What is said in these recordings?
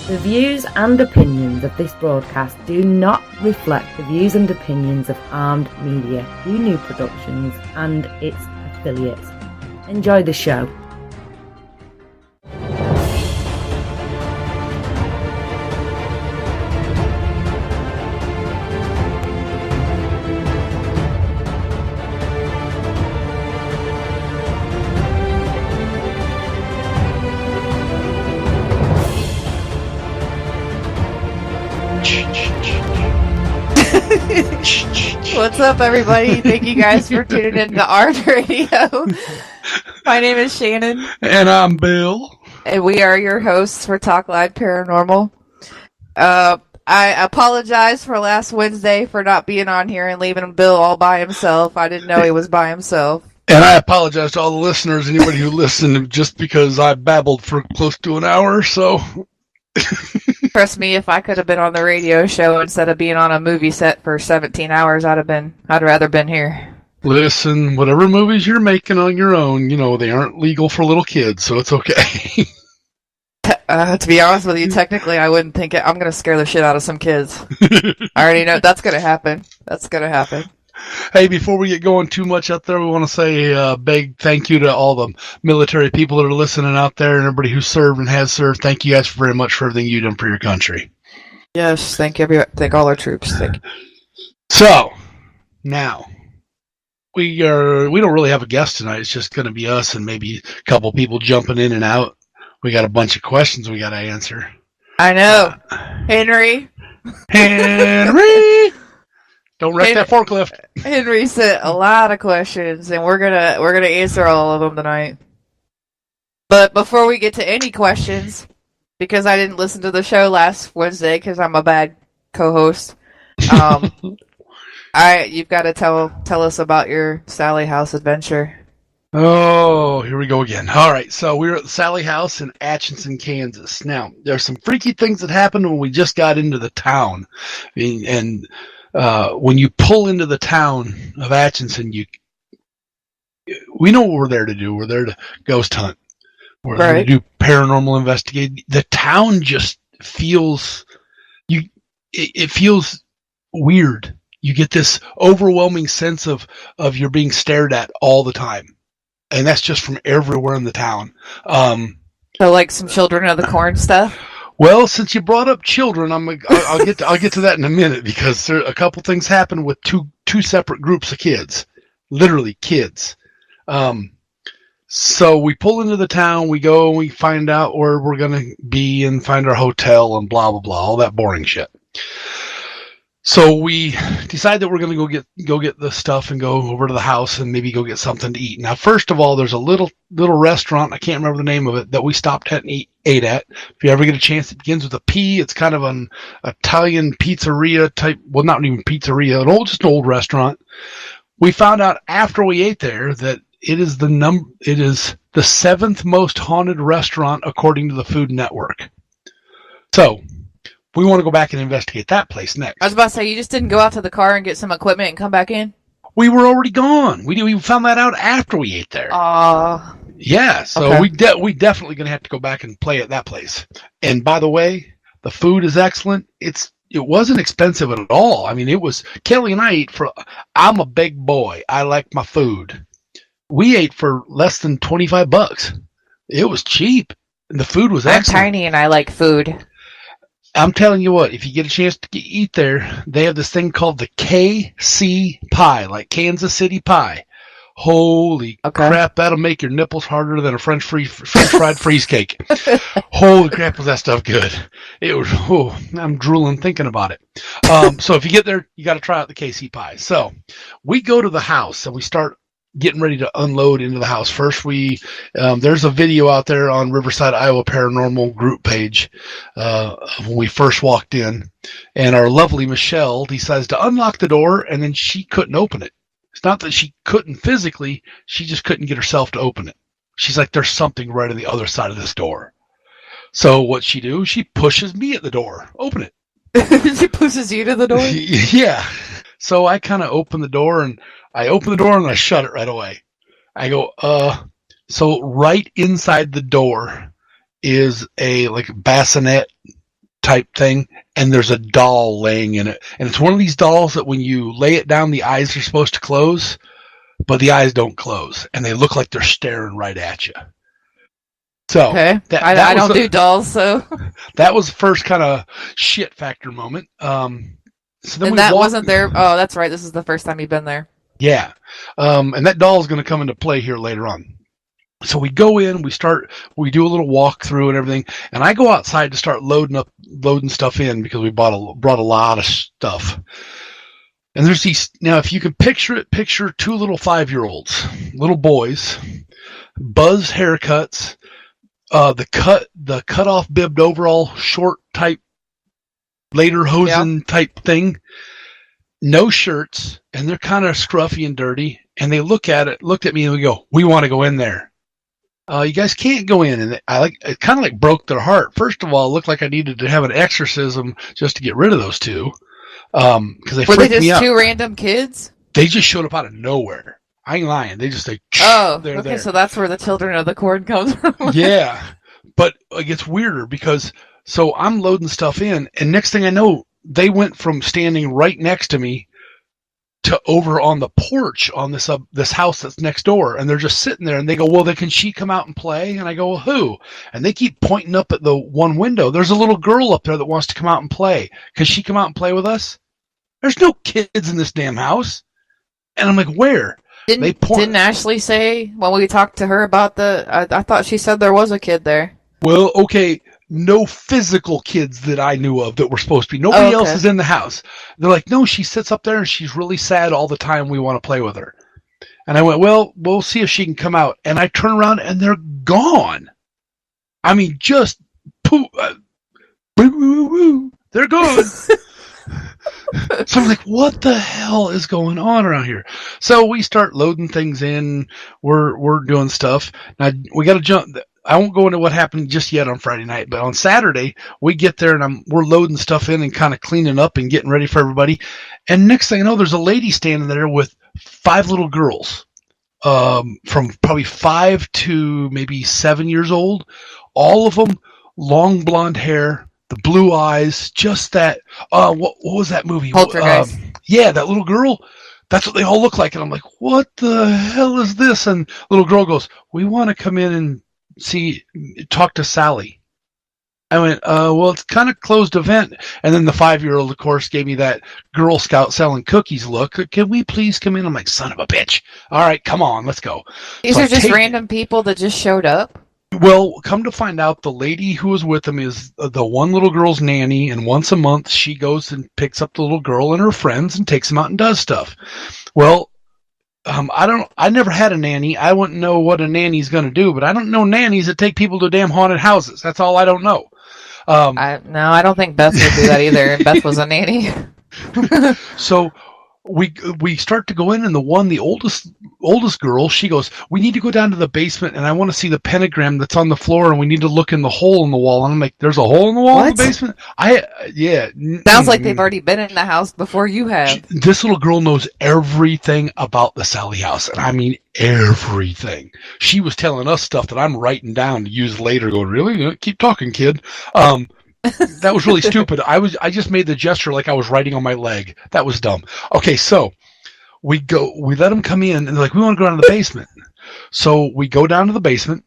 The views and opinions of this broadcast do not reflect the views and opinions of Armed Media, New Productions, and its affiliates. Enjoy the show. What's up, everybody? Thank you guys for tuning in to Armed Radio. My name is Shannon. And I'm Bill. And we are your hosts for Talk Live Paranormal. I apologize for last Wednesday for not being on here and leaving Bill all by himself. I didn't know he was by himself. And I apologize to all the listeners, anybody who listened, just because I babbled for close to an hour, so... Trust me, if I could have been on the radio show instead of being on a movie set for 17 hours, I'd rather been here. Listen, whatever movies you're making on your own, you know, they aren't legal for little kids, so it's okay. To be honest with you, technically, I wouldn't think it. I'm going to scare the shit out of some kids. I already know that's going to happen. That's going to happen. Hey, before we get going too much out there, we want to say a big thank you to all the military people that are listening out there and everybody who served and has served. Thank you guys very much for everything you've done for your country. Yes, thank all our troops. Thank you. So, now, we don't really have a guest tonight. It's just going to be us and maybe a couple people jumping in and out. We got a bunch of questions we got to answer. I know. Henry! Don't wreck that forklift. Henry sent a lot of questions, and we're gonna answer all of them tonight. But before we get to any questions, because I didn't listen to the show last Wednesday because I'm a bad co-host, you've got to tell us about your Sally House adventure. Oh, here we go again. All right, so we were at the Sally House in Atchison, Kansas. Now, there's some freaky things that happened when we just got into the town, and when you pull into the town of Atchison, we know what we're there to do. We're there to ghost hunt. We're there to do paranormal investigation. The town just feels it feels weird. You get this overwhelming sense of you're being stared at all the time, and that's just from everywhere in the town. So, like some Children of the Corn stuff. Well, since you brought up children, I'll get to that in a minute, because a couple things happened with two separate groups of kids, literally kids. So we pull into the town, we go and we find out where we're gonna be and find our hotel and blah blah blah, all that boring shit. So we decide that we're going to go get the stuff and go over to the house and maybe go get something to eat. Now, first of all, there's a little restaurant, I can't remember the name of it, that we stopped at and ate at. If you ever get a chance, it begins with a P. It's kind of an Italian pizzeria type, well, not even pizzeria, just an old restaurant. We found out after we ate there that it is the 7th most haunted restaurant according to the Food Network. So we want to go back and investigate that place next. I was about to say, you just didn't go out to the car and get some equipment and come back in? We were already gone. We found that out after we ate there. Yeah, so okay. we definitely going to have to go back and play at that place. And by the way, the food is excellent. It wasn't expensive at all. I mean, it was, Kelly and I ate I'm a big boy. I like my food. We ate for less than $25. It was cheap. And the food was excellent. I'm tiny and I like food. I'm telling you what, if you get a chance to eat there, they have this thing called the KC pie, like Kansas City pie. Holy crap, that'll make your nipples harder than a French fried freeze cake. Holy crap, was that stuff good. It was, I'm drooling thinking about it. So if you get there, you got to try out the KC pie. So we go to the house and we start getting ready to unload into the house. First, there's a video out there on Riverside, Iowa Paranormal group page when we first walked in, and our lovely Michelle decides to unlock the door, and then she couldn't open it. It's not that she couldn't physically, she just couldn't get herself to open it. She's like, there's something right on the other side of this door. So what she do? She pushes me at the door. Open it. She pushes you to the door? Yeah. So I kind of open the door, and I shut it right away. I go, So right inside the door is a bassinet type thing, and there's a doll laying in it. And it's one of these dolls that when you lay it down, the eyes are supposed to close, but the eyes don't close, and they look like they're staring right at you. So okay. I don't do dolls, so that was the first kind of shit factor moment. So then and that wasn't there. Oh, that's right. This is the first time you've been there. Yeah, and that doll is going to come into play here later on. So we go in, we do a little walkthrough and everything, and I go outside to start loading stuff in because we brought a lot of stuff. And there's these, now if you can picture two little 5-year-olds, little boys, buzzed haircuts, the cut off bibbed overall short type lederhosen type thing, no shirts, and they're kind of scruffy and dirty, and they looked at me and we go, we want to go in there. You guys can't go in. And it kind of like broke their heart. First of all, it looked like I needed to have an exorcism just to get rid of those two. Because were they just two random kids? They just showed up out of nowhere. I ain't lying. They just they're there. So that's where the children of the corn comes from. Yeah. But it gets weirder because, so I'm loading stuff in, and next thing I know, they went from standing right next to me to over on the porch on this house that's next door, and they're just sitting there, and they go, well, can she come out and play? And I go, well, who? And they keep pointing up at the one window. There's a little girl up there that wants to come out and play. Can she come out and play with us? There's no kids in this damn house. And I'm like, where? Didn't Ashley say when we talked to her about I thought she said there was a kid there. Well, okay, no physical kids that I knew of that were supposed to be. Nobody else is in the house. They're like, no, she sits up there and she's really sad all the time. We want to play with her. And I went, well, we'll see if she can come out. And I turn around and they're gone. I mean, just poof, they're gone. So I'm like, what the hell is going on around here? So we start loading things in. We're doing stuff. Now we got to jump. I won't go into what happened just yet on Friday night, but on Saturday we get there and we're loading stuff in and kind of cleaning up and getting ready for everybody. And next thing I know, there's a lady standing there with 5 little girls, from probably 5 to maybe 7 years old. All of them long blonde hair, the blue eyes, just that. What was that movie? Poltergeist. Yeah, that little girl. That's what they all look like. And I'm like, what the hell is this? And the little girl goes, we want to come in and talk to Sally. I went, well, it's kind of closed event. And then the 5-year-old, of course, gave me that Girl Scout selling cookies look. Can we please come in? I'm like, son of a bitch. All right, come on, let's go. These are just random people that just showed up? Well, come to find out, the lady who was with them is the one little girl's nanny, and once a month she goes and picks up the little girl and her friends and takes them out and does stuff. Well, I never had a nanny. I wouldn't know what a nanny's going to do, but I don't know nannies that take people to damn haunted houses. That's all I don't know. I don't think Beth would do that either. Beth was a nanny. So we start to go in, and the oldest girl, she goes, we need to go down to the basement, and I want to see the pentagram that's on the floor, and we need to look in the hole in the wall. And I'm like, there's a hole in the wall in the basement? Yeah. Sounds like they've already been in the house before you have. This little girl knows everything about the Sally house, and I mean everything. She was telling us stuff that I'm writing down to use later, going, really? Keep talking, kid. That was really stupid. I just made the gesture like I was writing on my leg. That was dumb. Okay, so we let them come in, and they're like, we want to go down to the basement. So we go down to the basement.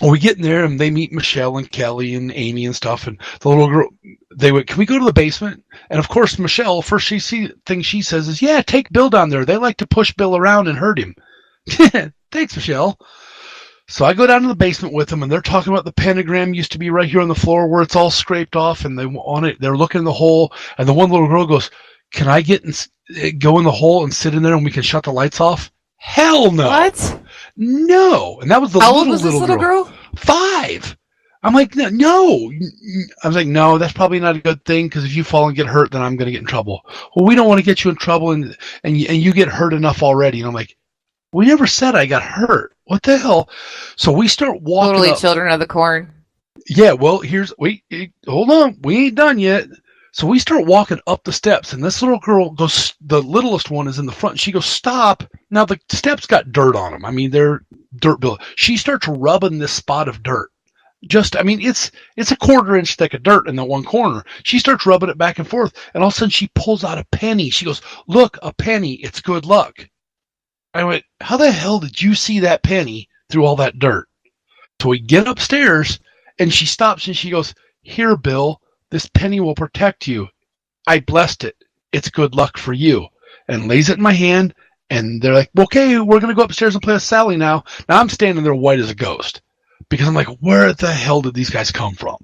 We get in there, and they meet Michelle and Kelly and Amy and stuff. And the little girl, they went, can we go to the basement? And of course, Michelle, first thing she says is, yeah, take Bill down there. They like to push Bill around and hurt him. Thanks, Michelle. So I go down to the basement with them, and they're talking about the pentagram used to be right here on the floor where it's all scraped off, and they're looking in the hole, and the one little girl goes, can I go in the hole and sit in there and we can shut the lights off? Hell no. What? No. And that was How old was this little girl? 5. I'm like, no. I was like, no, that's probably not a good thing, because if you fall and get hurt, then I'm going to get in trouble. Well, we don't want to get you in trouble, and you get hurt enough already. And I'm like, we never said I got hurt. What the hell? So we start walking Totally up. Children of the Corn. Yeah, well, hold on. We ain't done yet. So we start walking up the steps, and this little girl goes, the littlest one is in the front. She goes, stop. Now, the steps got dirt on them. I mean, they're dirt built. She starts rubbing this spot of dirt. it's a quarter inch thick of dirt in the one corner. She starts rubbing it back and forth, and all of a sudden she pulls out a penny. She goes, "Look, a penny. It's good luck." I went, "How the hell did you see that penny through all that dirt?" So we get upstairs, and she stops and she goes, "Here, Bill, this penny will protect you. I blessed it. It's good luck for you." And lays it in my hand, and they're like, "Okay, we're going to go upstairs and play with Sally now." Now I'm standing there white as a ghost because I'm like, where the hell did these guys come from?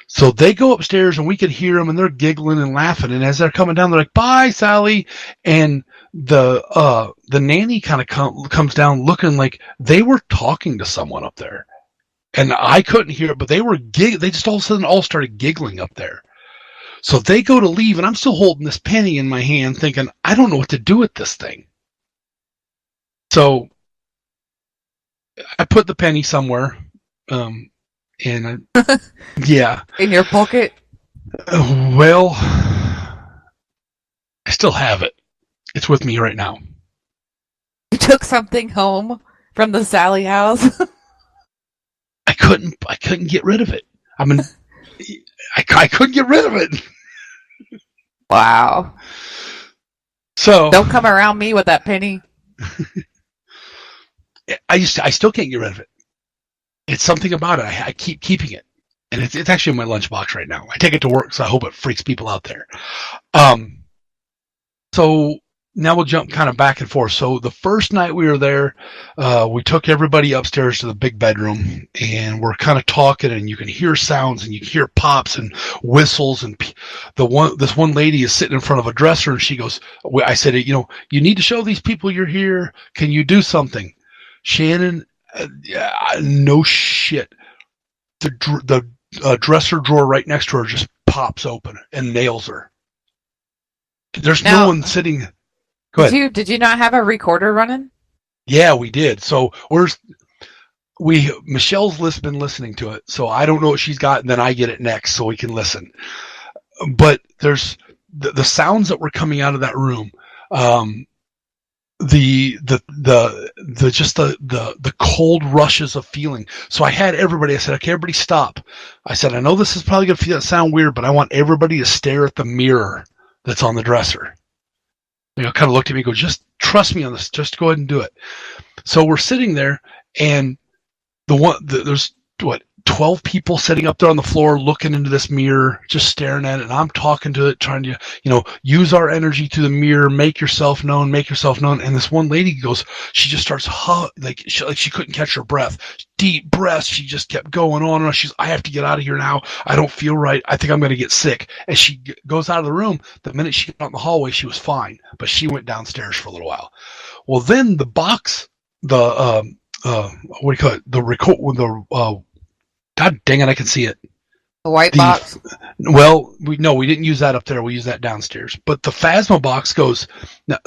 So they go upstairs, and we could hear them, and they're giggling and laughing. And as they're coming down, they're like, "Bye, Sally." And the nanny kind of comes down looking like they were talking to someone up there. And I couldn't hear it, but they just all of a sudden all started giggling up there. So they go to leave, and I'm still holding this penny in my hand thinking, I don't know what to do with this thing. So I put the penny somewhere, and yeah. In your pocket? Well, I still have it. It's with me right now. You took something home from the Sally house? I couldn't get rid of it. I mean, I couldn't get rid of it. Wow. So don't come around me with that penny. I still can't get rid of it. It's something about it. I keep keeping it, and it's actually in my lunchbox right now. I take it to work, so I hope it freaks people out there. So now we'll jump kind of back and forth. So the first night we were there, we took everybody upstairs to the big bedroom, and we're kind of talking, and you can hear sounds, and you can hear pops and whistles, and this one lady is sitting in front of a dresser, and she goes, I said, you need to show these people you're here. Can you do something? Shannon, no shit. The dresser drawer right next to her just pops open and nails her. There's no one sitting. Go ahead. Did you not have a recorder running? Yeah, we did. So Michelle's been listening to it, so I don't know what she's got, and then I get it next, so we can listen. But there's the sounds that were coming out of that room. The cold rushes of feeling. So I had everybody. I said, "Okay, everybody, stop." I said, "I know this is probably going to sound weird, but I want everybody to stare at the mirror that's on the dresser." Kind of looked at me and go, "Just trust me on this. Just go ahead and do it." So we're sitting there, and there's 12 people sitting up there on the floor looking into this mirror, just staring at it, and I'm talking to it, trying to, use our energy through the mirror, make yourself known. And this one lady goes, she just starts like she couldn't catch her breath. Deep breaths. She just kept going on and on. I have to get out of here now. I don't feel right. I think I'm going to get sick. And she goes out of the room. The minute she got out in the hallway, she was fine, but she went downstairs for a little while. Well, then the box, what do you call it? God dang it, I can see it. The white box? Well, we didn't use that up there. We used that downstairs. But the Phasma box goes...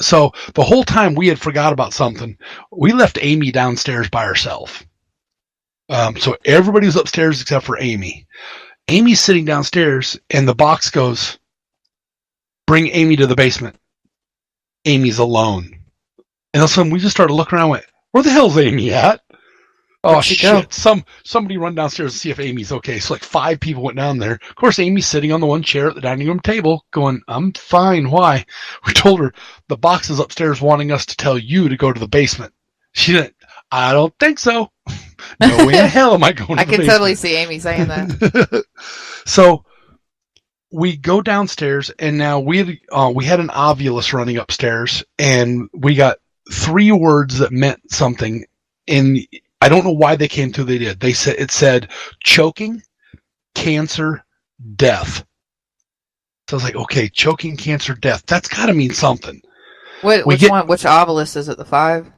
So the whole time we had forgot about something. We left Amy downstairs by herself. So everybody was upstairs except for Amy. Amy's sitting downstairs, and the box goes, "Bring Amy to the basement." Amy's alone. And all of a sudden we just started looking around and went, "Where the hell's Amy at?" Oh, shit. Somebody run downstairs and see if Amy's okay. So 5 people went down there. Of course, Amy's sitting on the one chair at the dining room table going, "I'm fine. Why?" We told her, "The box is upstairs wanting us to tell you to go to the basement." She didn't. "I don't think so." No way in hell am I going to the basement. I can totally see Amy saying that. So we go downstairs, and now we had an ovulus running upstairs, and we got 3 words that meant something. And I don't know why they came through. They did. It said choking, cancer, death. So I was like, okay, choking, cancer, death. That's got to mean something. Which ovulus is it? The 5?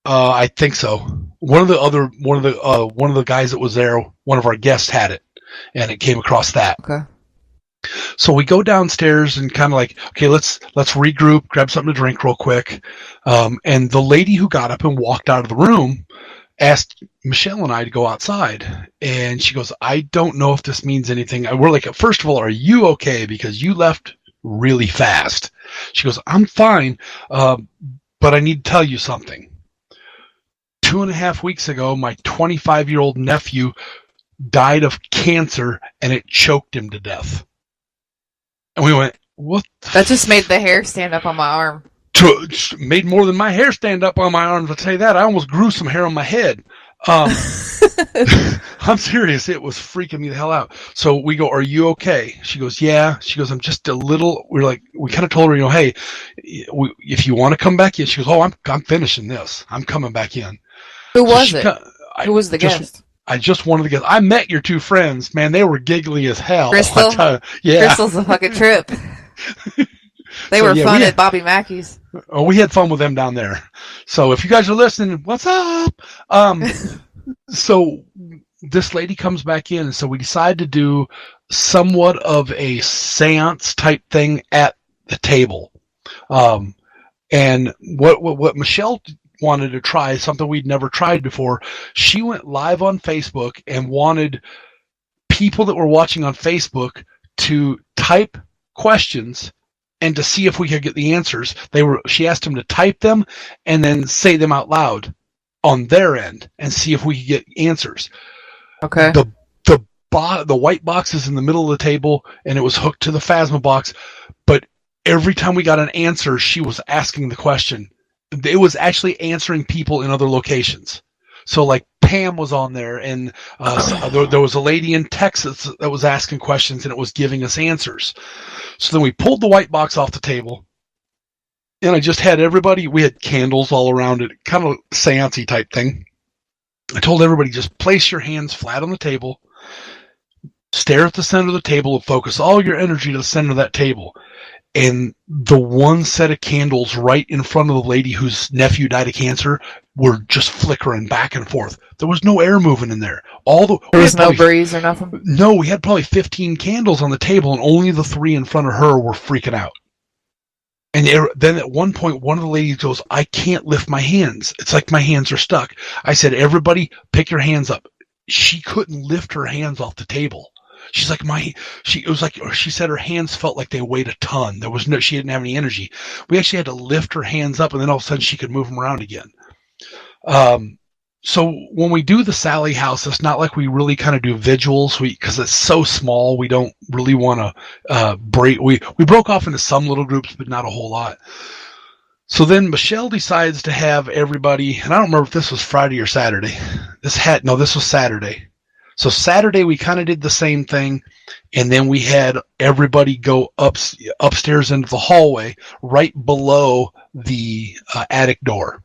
I think so. One of the guys that was there, one of our guests had it, and it came across that. Okay. So we go downstairs and kind of like, okay, let's regroup, grab something to drink real quick. And the lady who got up and walked out of the room asked Michelle and I to go outside. And she goes, "I don't know if this means anything." We're like, "First of all, are you okay? Because you left really fast." She goes, "I'm fine, but I need to tell you something. 2.5 weeks ago, my 25-year-old nephew died of cancer and it choked him to death. And we went, what? That just made the hair stand up on my arm. Made more than my hair stand up on my arms, I'll tell you that. I almost grew some hair on my head. I'm serious. It was freaking me the hell out. So we go, are you okay? She goes, yeah. She goes, I'm just a little, we kind of told her, hey, if you want to come back in, she goes, oh, I'm finishing this. I'm coming back in. Who was it? Who was the guest? I just wanted to guess. I met your two friends, man. They were giggly as hell. Crystal? Yeah. Crystal's a fucking trip. They were fun at Bobby Mackey's. Oh, we had fun with them down there. So if you guys are listening, what's up? So this lady comes back in, and so we decide to do somewhat of a seance type thing at the table. And what Michelle wanted to try, something we'd never tried before, she went live on Facebook and wanted people that were watching on Facebook to type questions and to see if we could get the answers. She asked them to type them and then say them out loud on their end and see if we could get answers. Okay. The white box is in the middle of the table and it was hooked to the Phasma box, but every time we got an answer, she was asking the question. It was actually answering people in other locations. So like Pam was on there, and there was a lady in Texas that was asking questions, and it was giving us answers. So then we pulled the white box off the table, and I just had everybody, we had candles all around it, kind of seance-y type thing. I told everybody, just place your hands flat on the table, stare at the center of the table, and focus all your energy to the center of that table. And the one set of candles right in front of the lady whose nephew died of cancer were just flickering back and forth. There was no air moving in there. There was no breeze or nothing? No, we had probably 15 candles on the table, and only the 3 in front of her were freaking out. And then at one point, one of the ladies goes, I can't lift my hands. It's like my hands are stuck. I said, everybody, pick your hands up. She couldn't lift her hands off the table. She's like, she said her hands felt like they weighed a ton. She didn't have any energy. We actually had to lift her hands up, and then all of a sudden she could move them around again. So when we do the Sally house, it's not like we really kind of do vigils, because it's so small. We don't really want to break. We broke off into some little groups, but not a whole lot. So then Michelle decides to have everybody, and I don't remember if this was Friday or Saturday. This was Saturday. So Saturday we kind of did the same thing, and then we had everybody go upstairs into the hallway right below the attic door.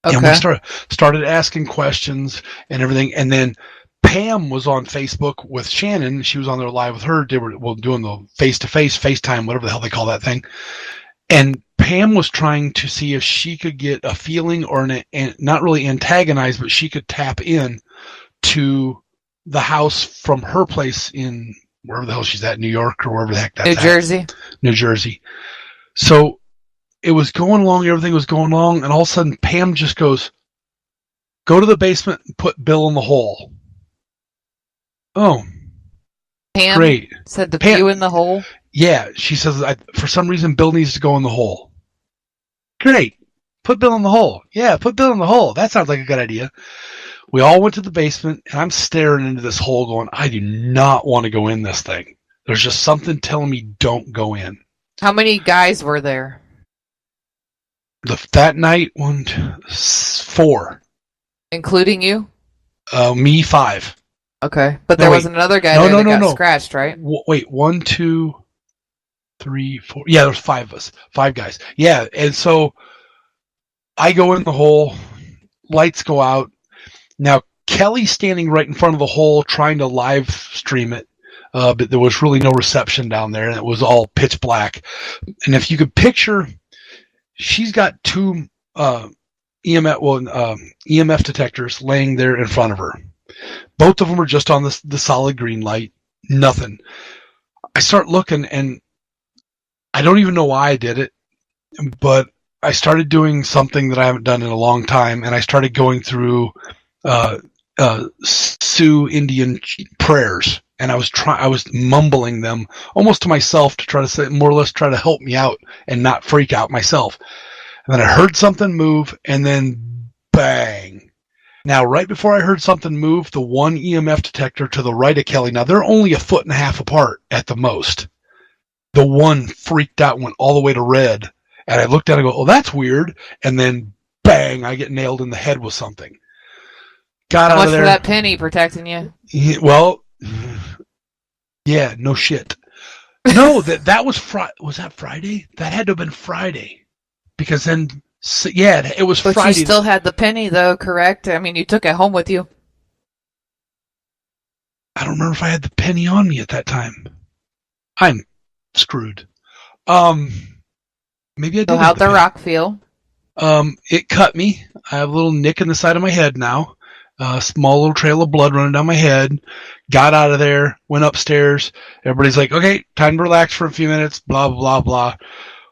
Okay. And we started asking questions and everything, and then Pam was on Facebook with Shannon. She was on there live with her. They were doing the face-to-face, FaceTime, whatever the hell they call that thing. And Pam was trying to see if she could get a feeling or not really antagonize, but she could tap in to the house from her place in wherever the hell she's at, New York or wherever the heck that's at. New Jersey. So it was going along, everything was going along, and all of a sudden Pam just goes, go to the basement and put Bill in the hole. Oh. Pam great. Said to put you in the hole? Yeah, she says, for some reason Bill needs to go in the hole. Great. Put Bill in the hole. Yeah, put Bill in the hole. That sounds like a good idea. We all went to the basement, and I'm staring into this hole going, I do not want to go in this thing. There's just something telling me don't go in. How many guys were there? That night, 4. Including you? Me, 5. Okay, but there was another guy that got scratched, right? Wait, 1, 2, 3, 4. Yeah, there's 5 of us. 5 guys. Yeah, and so I go in the hole, lights go out. Now, Kelly's standing right in front of the hole trying to live stream it, but there was really no reception down there, and it was all pitch black. And if you could picture, she's got 2 EMF detectors laying there in front of her. Both of them are just on the solid green light, nothing. I start looking, and I don't even know why I did it, but I started doing something that I haven't done in a long time, and I started going through Sioux Indian prayers, and I was mumbling them almost to myself to try to say, more or less try to help me out and not freak out myself. And then I heard something move, and then bang, Now, right before I heard something move, the one EMF detector to the right of Kelly, now they're only 1.5 feet apart at the most. The one freaked out and went all the way to red. And I looked at it and go, oh, that's weird. And then, bang, I get nailed in the head with something. Got How out much of there. for that penny protecting you? Well, yeah, no shit. No, that was was that Friday? That had to have been Friday. Because then, yeah, it was Friday. But you still had the penny, though, correct? I mean, you took it home with you. I don't remember if I had the penny on me at that time. I'm screwed. Maybe I did. So how'd the rock feel? It cut me. I have a little nick in the side of my head now. A small little trail of blood running down my head. Got out of there, went upstairs. Everybody's like, okay, time to relax for a few minutes, blah, blah, blah.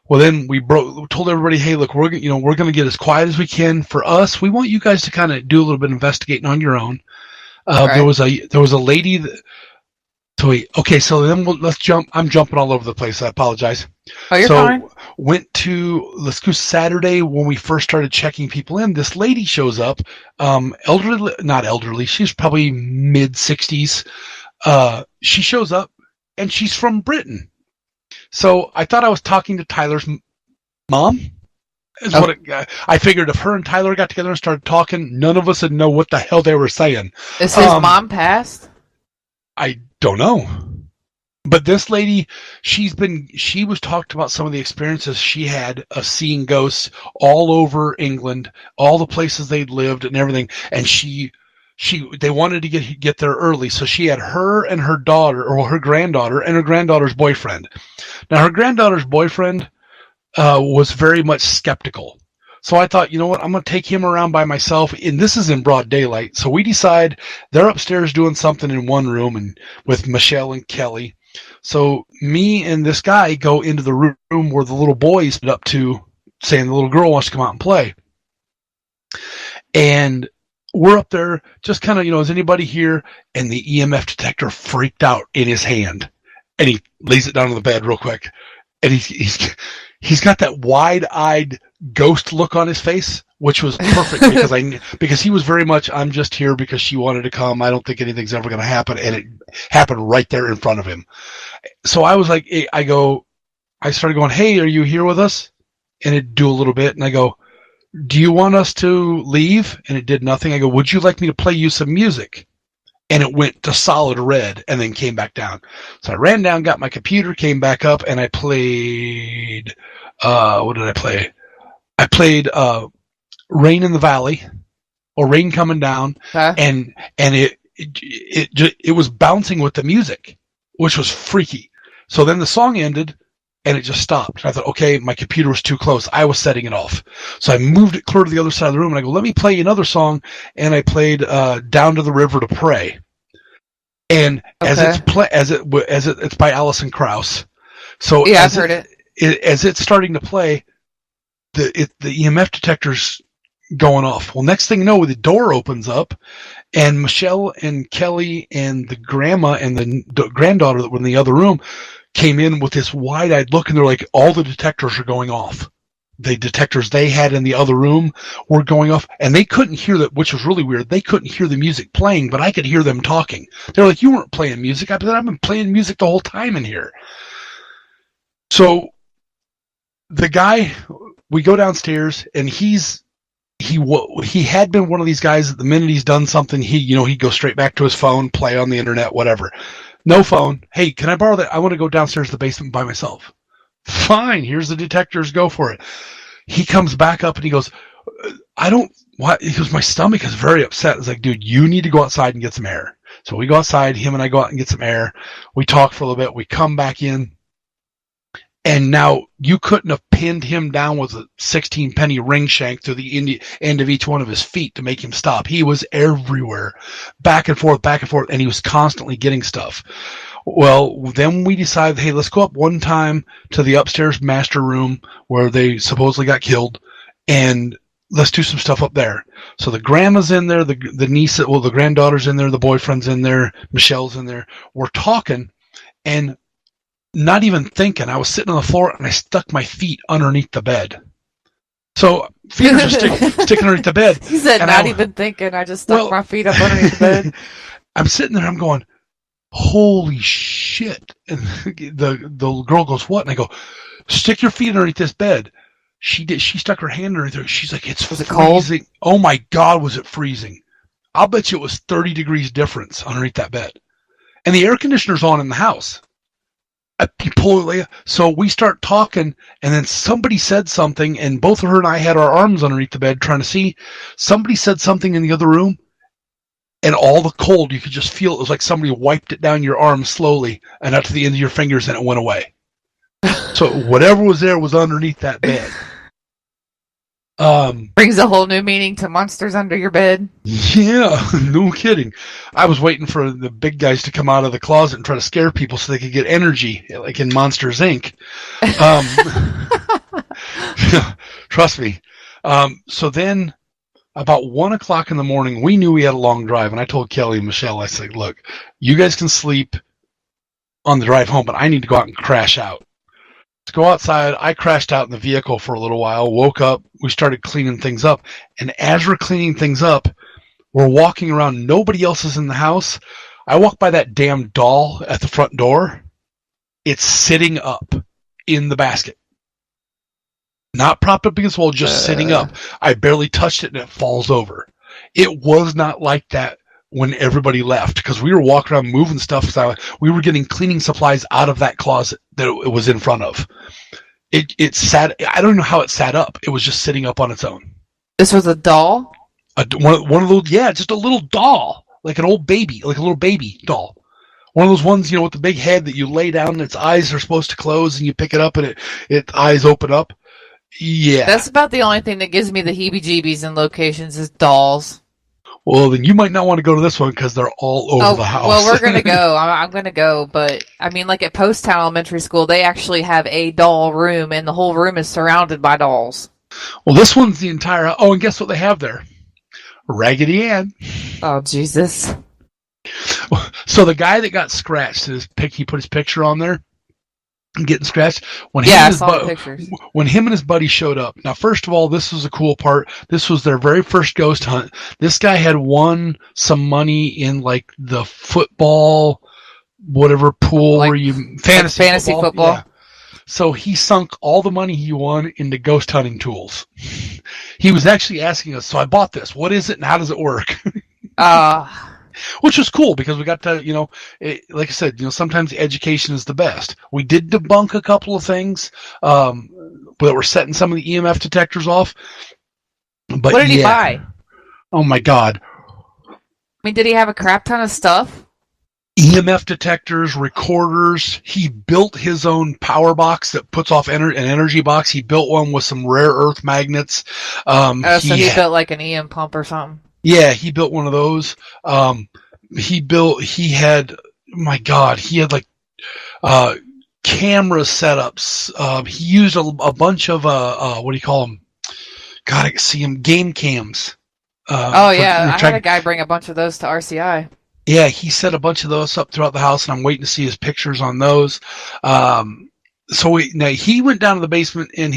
Well, then we told everybody, hey, look, we're going to get as quiet as we can. For us, we want you guys to kind of do a little bit of investigating on your own. Right. There was a lady that, so so then let's jump. I'm jumping all over the place. I apologize. Oh, you're fine. Let's go Saturday when we first started checking people in. This lady shows up, not elderly. She's probably mid-60s. She shows up, and she's from Britain. So I thought I was talking to Tyler's mom. I figured if her and Tyler got together and started talking, none of us would know what the hell they were saying. Is his mom passed? I don't know. But this lady, she was talked about some of the experiences she had of seeing ghosts all over England, all the places they'd lived and everything. And they wanted to get there early. So she had her and her daughter, or her granddaughter, and her granddaughter's boyfriend. Now her granddaughter's boyfriend was very much skeptical. So I thought, you know what, I'm going to take him around by myself, and this is in broad daylight. So we decide they're upstairs doing something in one room and with Michelle and Kelly. So me and this guy go into the room where the little boy stood up to, saying the little girl wants to come out and play. And we're up there just kind of, is anybody here? And the EMF detector freaked out in his hand. And he lays it down on the bed real quick. And he's got that wide-eyed ghost look on his face, which was perfect because he was very much, I'm just here because she wanted to come. I don't think anything's ever going to happen. And it happened right there in front of him. So I was like, I started going, hey, are you here with us? And it'd do a little bit. And I go, do you want us to leave? And it did nothing. I go, would you like me to play you some music? And it went to solid red and then came back down. So I ran down, got my computer, came back up, and I played, what did I play? I played Rain in the Valley, or Rain Coming Down, and it was bouncing with the music, which was freaky. So then the song ended, and it just stopped. I thought, okay, my computer was too close. I was setting it off. So I moved it clear to the other side of the room, and I go, let me play another song. And I played Down to the River to Pray. And it's by Alison Krauss. So yeah, I've heard it. As it's starting to play, the EMF detector's going off. Well, next thing you know, the door opens up, and Michelle and Kelly and the grandma and the granddaughter that were in the other room came in with this wide-eyed look, and they're like, all the detectors are going off. The detectors they had in the other room were going off, and they couldn't hear that, which was really weird. They couldn't hear the music playing, but I could hear them talking. They're like, you weren't playing music. I've been playing music the whole time in here. So the guy, we go downstairs, and he had been one of these guys that the minute he's done something, he'd go straight back to his phone, play on the internet, whatever. No phone. Hey, can I borrow that? I want to go downstairs to the basement by myself. Fine. Here's the detectors. Go for it. He comes back up and he goes, he goes, my stomach is very upset. It's like, dude, you need to go outside and get some air. So we go outside. Him and I go out and get some air. We talk for a little bit. We come back in. And now you couldn't have pinned him down with a 16-penny ring shank to the end of each one of his feet to make him stop. He was everywhere, back and forth, and he was constantly getting stuff. Well, then we decided, hey, let's go up one time to the upstairs master room where they supposedly got killed, and let's do some stuff up there. So the grandma's in there, the granddaughter's in there, the boyfriend's in there, Michelle's in there. We're talking, and not even thinking, I was sitting on the floor and I stuck my feet underneath the bed. So feet are just sticking underneath the bed. He said, not even thinking. I just stuck my feet up underneath the bed. I'm sitting there. I'm going, holy shit. And the girl goes, what? And I go, stick your feet underneath this bed. She did. She stuck her hand underneath there. She's like, it's freezing. Cold? Oh my God, was it freezing? I'll bet you it was 30 degrees difference underneath that bed. And the air conditioner's on in the house. So we start talking, and then somebody said something, and both her and I had our arms underneath the bed trying to see. Somebody said something in the other room, and all the cold, you could just feel it was like somebody wiped it down your arm slowly and up to the end of your fingers, and it went away. So whatever was there was underneath that bed. Brings a whole new meaning to monsters under your bed. Yeah, no kidding. I was waiting for the big guys to come out of the closet and try to scare people so they could get energy, like in Monsters, Inc. Trust me. So then, about 1 o'clock in the morning, we knew we had a long drive, and I told Kelly and Michelle, I said, look, you guys can sleep on the drive home, but I need to go out and crash out. Let's go outside. I crashed out in the vehicle for a little while, woke up, we started cleaning things up, and as we're cleaning things up, we're walking around, nobody else is in the house. I walk by that damn doll at the front door. It's sitting up in the basket. Not propped up against the wall, just sitting up. I barely touched it and it falls over. It was not like that when everybody left, because we were walking around moving stuff. So we were getting cleaning supplies out of that closet that it was in front of. It sat. I don't know how it sat up. It was just sitting up on its own. This was a doll? One of those, yeah, just a little doll, like an old baby, like a little baby doll. One of those ones, with the big head that you lay down and its eyes are supposed to close, and you pick it up and its eyes open up. Yeah. That's about the only thing that gives me the heebie-jeebies in locations is dolls. Well, then you might not want to go to this one because they're all over the house. Well, we're going to go. I'm going to go. But, I mean, like at Post Town Elementary School, they actually have a doll room, and the whole room is surrounded by dolls. Well, this one's the entire... Oh, and guess what they have there? Raggedy Ann. Oh, Jesus. So the guy that got scratched, he put his picture on there, getting scratched. When I saw the pictures. When him and his buddy showed up. Now, first of all, this was a cool part. This was their very first ghost hunt. This guy had won some money in like the football, whatever pool where you fantasy football. Yeah. So he sunk all the money he won into ghost hunting tools. He was actually asking us, so I bought this. What is it and how does it work? Which was cool because we got to, like I said, sometimes education is the best. We did debunk a couple of things that were setting some of the EMF detectors off. But what did he buy? Oh my God. I mean, did he have a crap ton of stuff? EMF detectors, recorders. He built his own power box that puts off an energy box. He built one with some rare earth magnets. So he built like an EM pump or something? Yeah, he built one of those. He had like camera setups. He used a bunch of, what do you call them? God, I can see him, game cams. I had a guy bring a bunch of those to RCI. Yeah, he set a bunch of those up throughout the house, and I'm waiting to see his pictures on those. So he went down to the basement and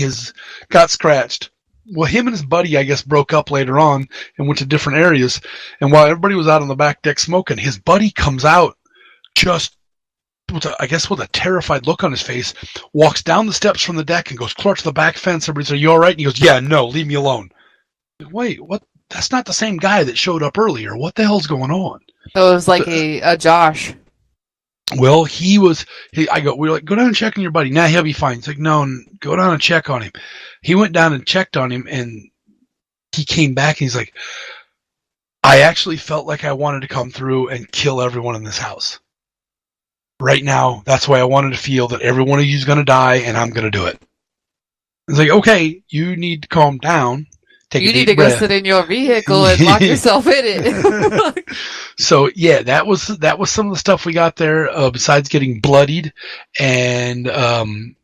got scratched. Well, him and his buddy, I guess, broke up later on and went to different areas. And while everybody was out on the back deck smoking, his buddy comes out just with a terrified look on his face, walks down the steps from the deck and goes clear to the back fence. Everybody says, "Are you all right?" And he goes, "Yeah, no, leave me alone." Wait, what? That's not the same guy that showed up earlier. What the hell's going on? So it was like a Josh. Well, we were like, go down and check on your buddy. Nah, he'll be fine. He's like, no, go down and check on him. He went down and checked on him, and he came back, and he's like, I actually felt like I wanted to come through and kill everyone in this house. Right now, that's why I wanted to feel that every one of you is going to die, and I'm going to do it. It's like, okay, you need to calm down. You need to go sit in your vehicle and lock yourself in it. So yeah, that was some of the stuff we got there. Besides getting bloodied, and the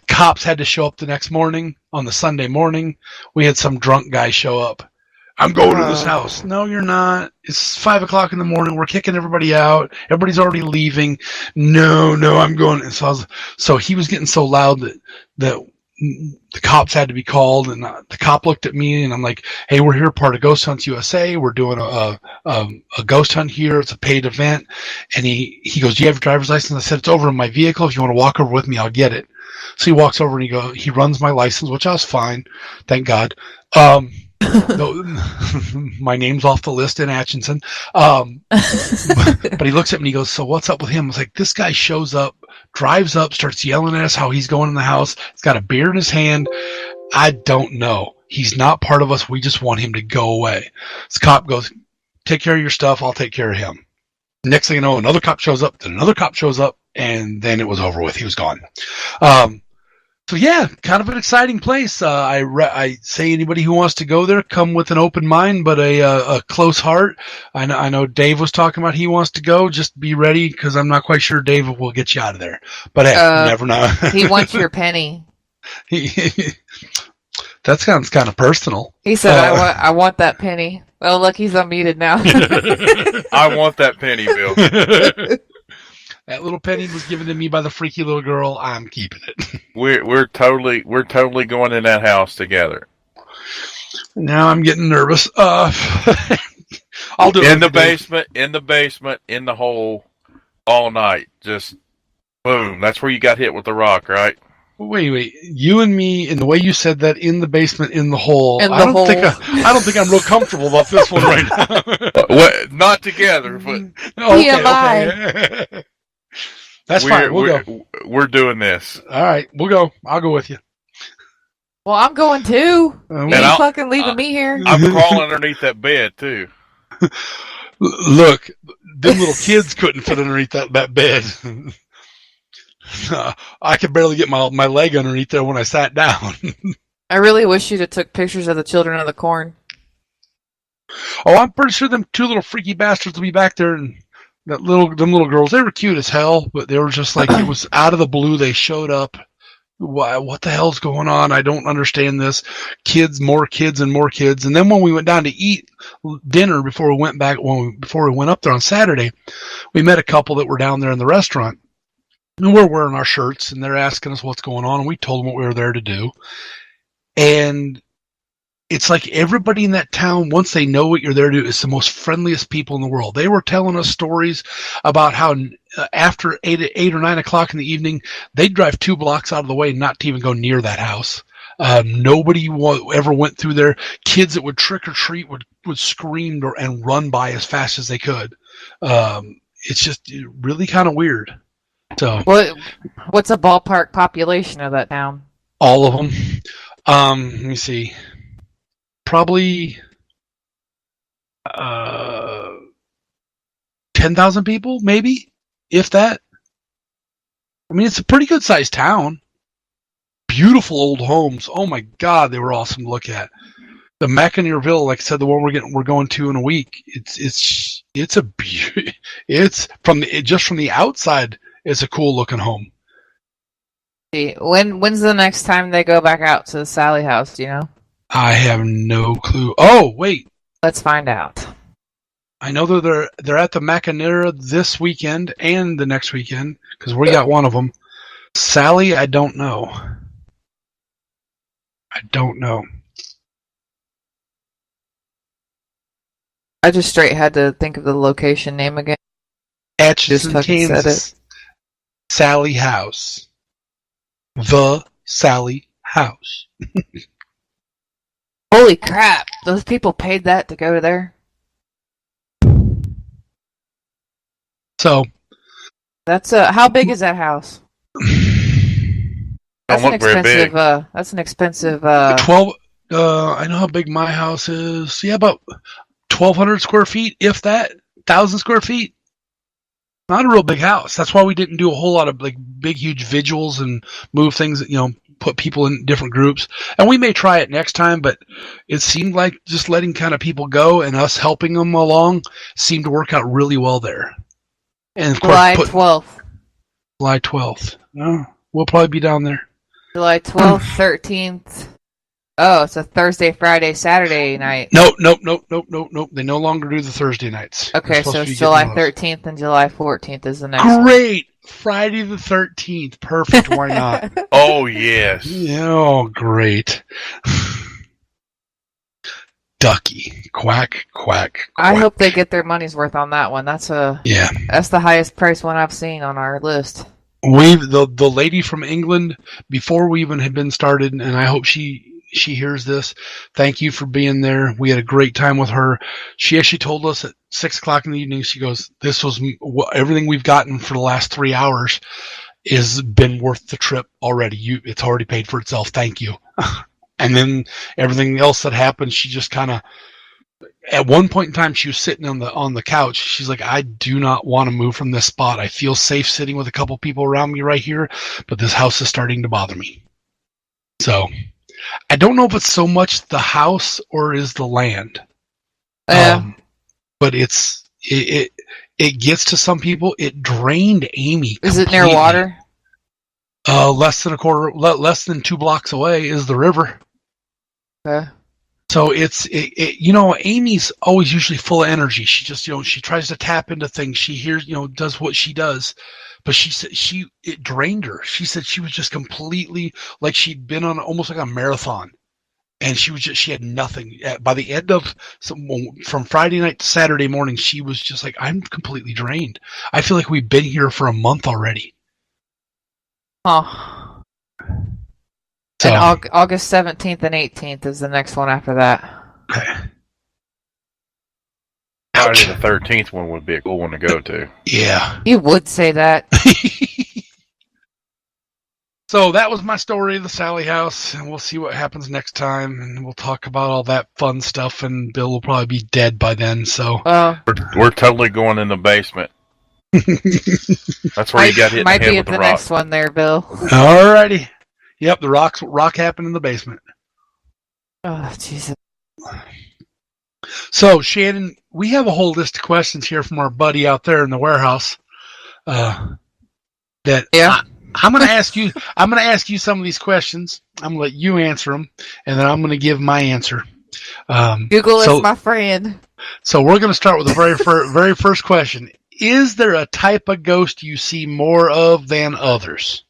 cops had to show up the next morning on the Sunday morning. We had some drunk guy show up. I'm going to this house. No, you're not. It's 5 o'clock in the morning. We're kicking everybody out. Everybody's already leaving. No, I'm going. And so he was getting so loud that the cops had to be called, and the cop looked at me, and I'm like, "Hey, we're here, part of Ghost Hunts USA. We're doing a ghost hunt here. It's a paid event." And he goes, "Do you have your driver's license?" I said, "It's over in my vehicle. If you want to walk over with me, I'll get it." So he walks over and he runs my license, which I was fine, thank God. My name's off the list in Atchison. But he looks at me and he goes, "So what's up with him?" I was like, "This guy shows up, drives up, starts yelling at us how he's going in the house. He's got a beer in his hand. I don't know. He's not part of us. We just want him to go away." This cop goes, "Take care of your stuff. I'll take care of him." Next thing you know, another cop shows up, then another cop shows up, and then it was over with. He was gone. So yeah, kind of an exciting place. I say anybody who wants to go there, come with an open mind, but a close heart. I know Dave was talking about he wants to go. Just be ready, because I'm not quite sure Dave will get you out of there. But hey, never know. He wants your penny. That sounds kind of personal. He said, I want that penny. Oh, look, he's unmuted now. I want that penny, Bill. That little penny was given to me by the freaky little girl. I'm keeping it. We're totally going in that house together. Now I'm getting nervous. I'll do it in the basement, in the hole, all night. Just boom. That's where you got hit with the rock, right? Wait. You and me, in the way you said that, in the basement, in the hole. I don't think I'm real comfortable about this one right now. Well, not together, but okay. That's fine. We'll go. We're doing this. All right, we'll go. I'll go with you. Well, I'm going too. You ain't fucking leaving me here. I'm crawling underneath that bed too. Look, them little kids couldn't fit underneath that bed. I could barely get my leg underneath there when I sat down. I really wish you'd have took pictures of the children of the corn. Oh, I'm pretty sure them two little freaky bastards will be back there, and them little girls, they were cute as hell, but they were just like, it was out of the blue. They showed up. What the hell's going on? I don't understand this. More kids, and more kids. And then when we went down to eat dinner before we went up there on Saturday, we met a couple that were down there in the restaurant. And we're wearing our shirts, and they're asking us what's going on, and we told them what we were there to do. And it's like everybody in that town, once they know what you're there to do, is the most friendliest people in the world. They were telling us stories about how after 8 or 9 o'clock in the evening, they'd drive 2 blocks out of the way not to even go near that house. Nobody ever went through there. Kids that would trick or treat would scream and run by as fast as they could. It's just really kind of weird. So, what's a ballpark population of that town? All of them. Let me see. Probably 10,000 people, maybe, if that. I mean, it's a pretty good sized town. Beautiful old homes. Oh my God, they were awesome to look at. The McInerneyville, like I said, the one we're going to in a week. It's a beauty. It's from the outside. It's a cool looking home. When's the next time they go back out to the Sally house? Do you know? I have no clue. Oh, wait. Let's find out. I know they're at the McInerney this weekend and the next weekend, because we got one of them. Sally, I don't know. I just straight had to think of the location name again. Atchison, Kansas. Sally House. The Sally House. Holy crap! Those people paid that to go there? So that's how big is that house? That's an expensive. That's an expensive. 12. I know how big my house is. Yeah, about 1,200 square feet, if that. 1,000 square feet. Not a real big house. That's why we didn't do a whole lot of like big, huge vigils and move things. Put people in different groups. And we may try it next time, but it seemed like just letting kind of people go and us helping them along seemed to work out really well there. And of course, July 12th. Oh, we'll probably be down there. July 12th, 13th. Oh, it's a Thursday, Friday, Saturday night. Nope. They no longer do the Thursday nights. Okay, so it's July 13th and July 14th is the next one. Great. Friday the 13th. Perfect. Why not? Oh, yes. Oh, great. Ducky. Quack, quack, quack. I hope they get their money's worth on that one. That's the highest price one I've seen on our list. The lady from England, before we even had been started, and I hope she hears this. Thank you for being there. We had a great time with her. She actually told us at 6:00 in the evening. She goes, "This was everything we've gotten for the last 3 hours is been worth the trip already. It's already paid for itself. Thank you." And then everything else that happened, she just kind of. At one point in time, she was sitting on the couch. She's like, "I do not want to move from this spot. I feel safe sitting with a couple people around me right here, but this house is starting to bother me." So, I don't know if it's so much the house or is the land. But it gets to some people. It drained Amy completely. Is it near water? Less than 2 blocks away is the river. Okay. So Amy's always usually full of energy. She just, she tries to tap into things. She hears, does what she does. But she said it drained her. She said she was just completely like she'd been on almost like a marathon. And she had nothing. By the end of from Friday night to Saturday morning, she was just like, "I'm completely drained. I feel like we've been here for a month already." Oh. So, and August 17th and 18th is the next one after that. Okay. Friday the 13th one would be a cool one to go to. Yeah. You would say that. So that was my story of the Sally House, and we'll see what happens next time, and we'll talk about all that fun stuff, and Bill will probably be dead by then, so... We're totally going in the basement. That's where you got hit in the might head be with at the the rock. next one there, Bill. Alrighty. Yep, the rock happened in the basement. Oh, Jesus. So, Shannon, we have a whole list of questions here from our buddy out there in the warehouse. I'm going to ask you. I'm going to ask you some of these questions. I'm going to let you answer them, and then I'm going to give my answer. Google is my friend. So we're going to start with the very first question. Is there a type of ghost you see more of than others?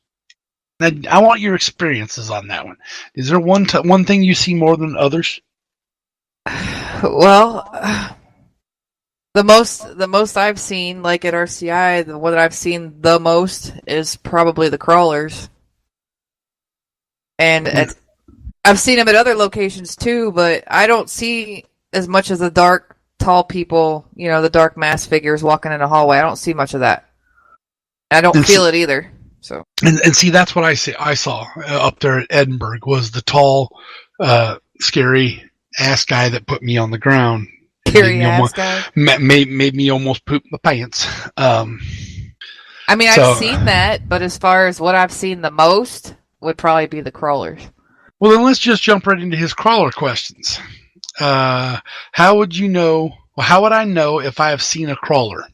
Now, I want your experiences on that one. Is there one thing you see more than others? Well, the most I've seen, like at RCI, the one that I've seen the most is probably the crawlers. And I've seen them at other locations too, but I don't see as much as the dark, tall people, the dark mass figures walking in a hallway. I don't see much of that. I don't feel it either. So and see, that's what I saw up there at Edinburgh was the tall, scary ass guy that put me on the ground. Scary ass guy? Made me almost poop my pants. I mean, I've seen that, but as far as what I've seen the most would probably be the crawlers. Well, then let's just jump right into his crawler questions. How would you know? Well, how would I know if I have seen a crawler?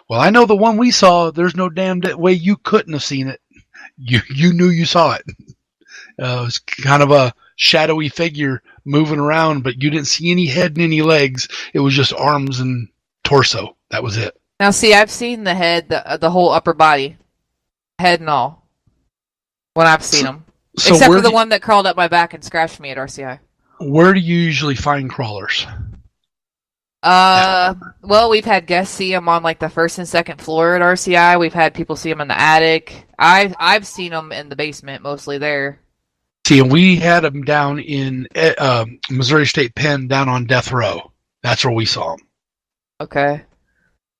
Well, I know the one we saw. There's no damn way you couldn't have seen it. You knew you saw it. It was kind of a shadowy figure moving around, but you didn't see any head and any legs. It was just arms and torso. That was it. Now, see, I've seen the head, the whole upper body, head and all, when I've seen them. So except for the one that crawled up my back and scratched me at RCI. Where do you usually find crawlers? Well, we've had guests see them on like the first and second floor at RCI. We've had people see them in the attic. I've seen them in the basement, mostly there. See, and we had them down in Missouri State Pen, down on death row. That's where we saw them. Okay.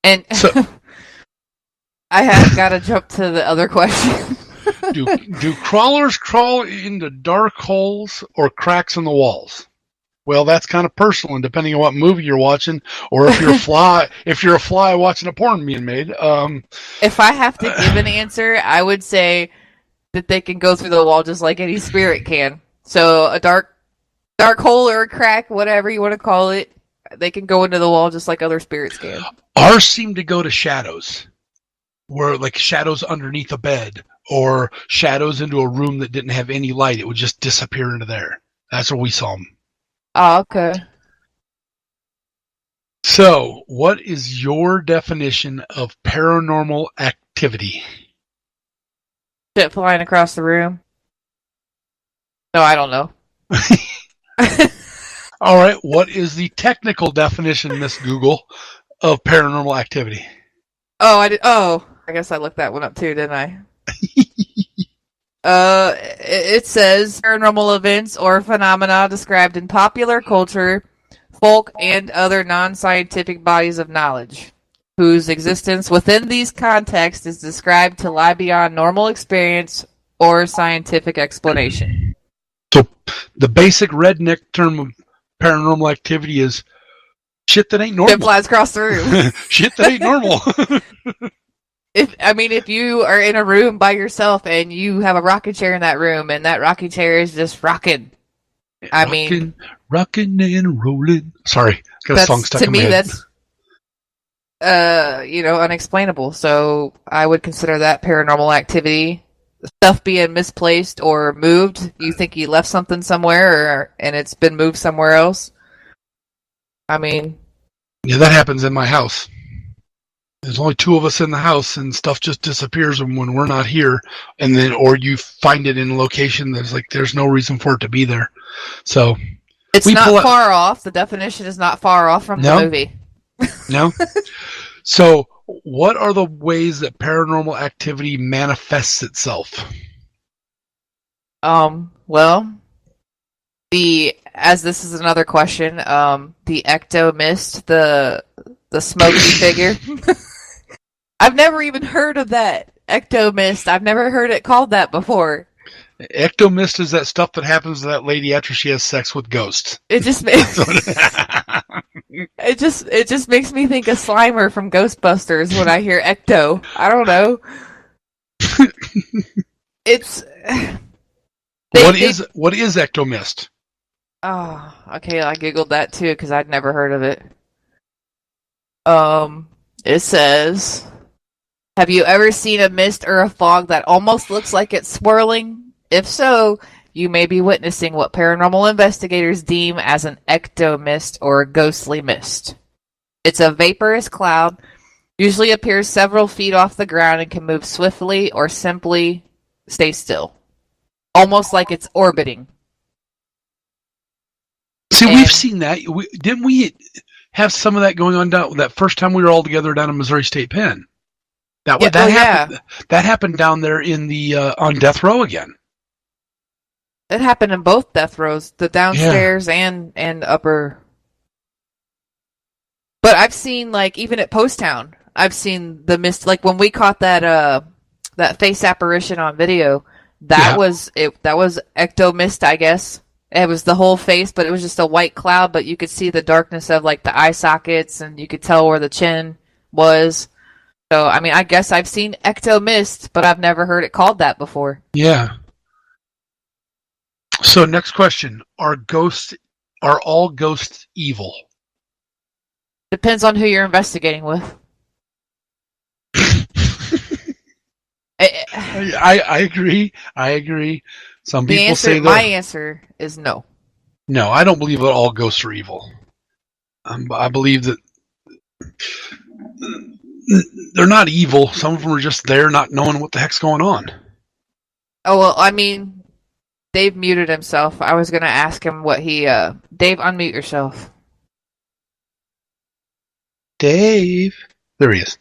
And so, I have got to jump to the other question. do crawlers crawl into dark holes or cracks in the walls? Well, that's kind of personal, and depending on what movie you're watching, or if you're a fly watching a porn being made. If I have to give an answer, I would say that they can go through the wall just like any spirit can. So a dark hole or a crack, whatever you want to call it, they can go into the wall just like other spirits can. Ours seem to go to shadows, where like shadows underneath a bed, or shadows into a room that didn't have any light. It would just disappear into there. That's where we saw them. Oh, okay. So, what is your definition of paranormal activity? Shit flying across the room. No, I don't know. All right, what is the technical definition, Miss Google, of paranormal activity? I guess I looked that one up too, didn't I? It says paranormal events or phenomena described in popular culture, folk, and other non-scientific bodies of knowledge, whose existence within these contexts is described to lie beyond normal experience or scientific explanation. So, the basic redneck term of paranormal activity is shit that ain't normal. It flies across the room. Shit that ain't normal. If you are in a room by yourself and you have a rocking chair in that room and that rocking chair is just rocking, rocking and rolling. Sorry, got a song stuck in my head. To me, that's unexplainable. So I would consider that paranormal activity. Stuff being misplaced or moved. You think you left something somewhere and it's been moved somewhere else. Yeah, that happens in my house. There's only two of us in the house, and stuff just disappears when we're not here, or you find it in a location there's no reason for it to be there. So it's not far off. The definition is not far off from the movie. No. So, what are the ways that paranormal activity manifests itself? As this is another question, the ectomist, the smoky figure. I've never even heard of that. Ectomist. I've never heard it called that before. Ectomist is that stuff that happens to that lady after she has sex with ghosts. It just makes it just makes me think of Slimer from Ghostbusters when I hear ecto. I don't know. What is ectomist? Oh, okay. I googled that too because I'd never heard of it. It says, have you ever seen a mist or a fog that almost looks like it's swirling? If so, you may be witnessing what paranormal investigators deem as an ectomist or a ghostly mist. It's a vaporous cloud, usually appears several feet off the ground and can move swiftly or simply stay still. Almost like it's orbiting. See, we've seen that. Didn't we have some of that going on that first time we were all together down in Missouri State Pen? That happened down there in the on death row again. It happened in both death rows, the downstairs and upper. But I've seen, even at Post Town, I've seen the mist. When we caught that face apparition on video, that was ectomist, I guess. It was the whole face, but it was just a white cloud, but you could see the darkness of the eye sockets, and you could tell where the chin was. So, I guess I've seen ectomist, but I've never heard it called that before. Yeah. So, next question. Are all ghosts evil? Depends on who you're investigating with. I agree. Some people say that. My answer is no. No, I don't believe that all ghosts are evil. I believe that they're not evil. Some of them are just there not knowing what the heck's going on. Oh, well, Dave muted himself. I was going to ask him what he... Dave, unmute yourself. Dave. There he is.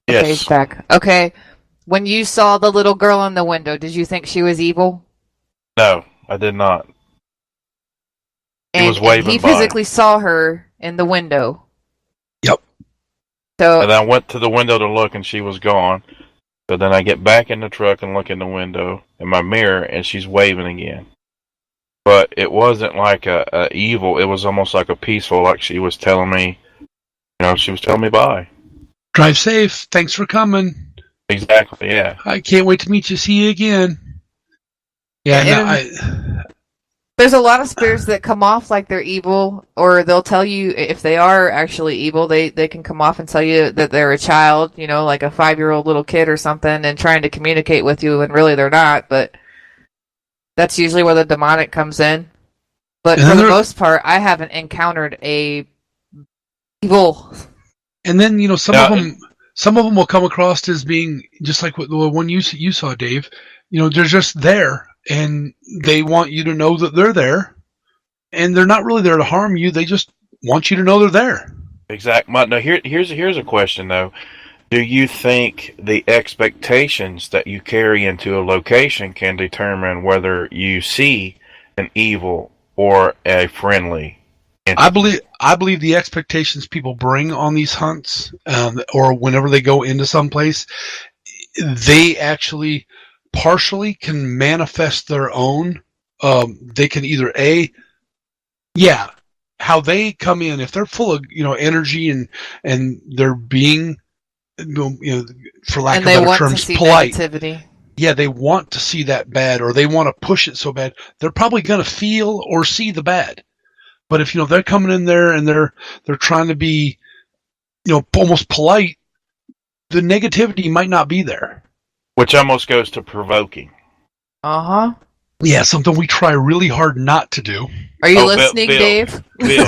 Yes. Okay, he's back. Okay. When you saw the little girl in the window, did you think she was evil? No, I did not. And was waving he by. physically saw her in the window. Yep. So, and I went to the window to look, and she was gone. So then I get back in the truck and look in the window in my mirror, and she's waving again. But it wasn't like a evil. It was almost like a peaceful, like she was telling me, she was telling me bye. Drive safe. Thanks for coming. Exactly, yeah. I can't wait to meet you. See you again. Yeah, there's a lot of spirits that come off like they're evil, or they'll tell you if they are actually evil, they can come off and tell you that they're a child, like a 5-year-old little kid or something, and trying to communicate with you, and really they're not, but that's usually where the demonic comes in. But for the most part, I haven't encountered a evil. And then, some Some of them will come across as being just like what the one you saw, Dave. They're just there, and they want you to know that they're there, and they're not really there to harm you. They just want you to know they're there. Exactly. Now, here's a question though. Do you think the expectations that you carry into a location can determine whether you see an evil or a friendly entity? I believe the expectations people bring on these hunts, or whenever they go into someplace, they actually partially can manifest their own. They can either how they come in, if they're full of energy and they're being, for lack of better terms, polite. Negativity. Yeah, they want to see that bad, or they want to push it so bad. They're probably going to feel or see the bad. But if they're coming in there and they're trying to be, almost polite, the negativity might not be there. Which almost goes to provoking. Yeah, something we try really hard not to do. Are you listening, Bill, Dave? Bill,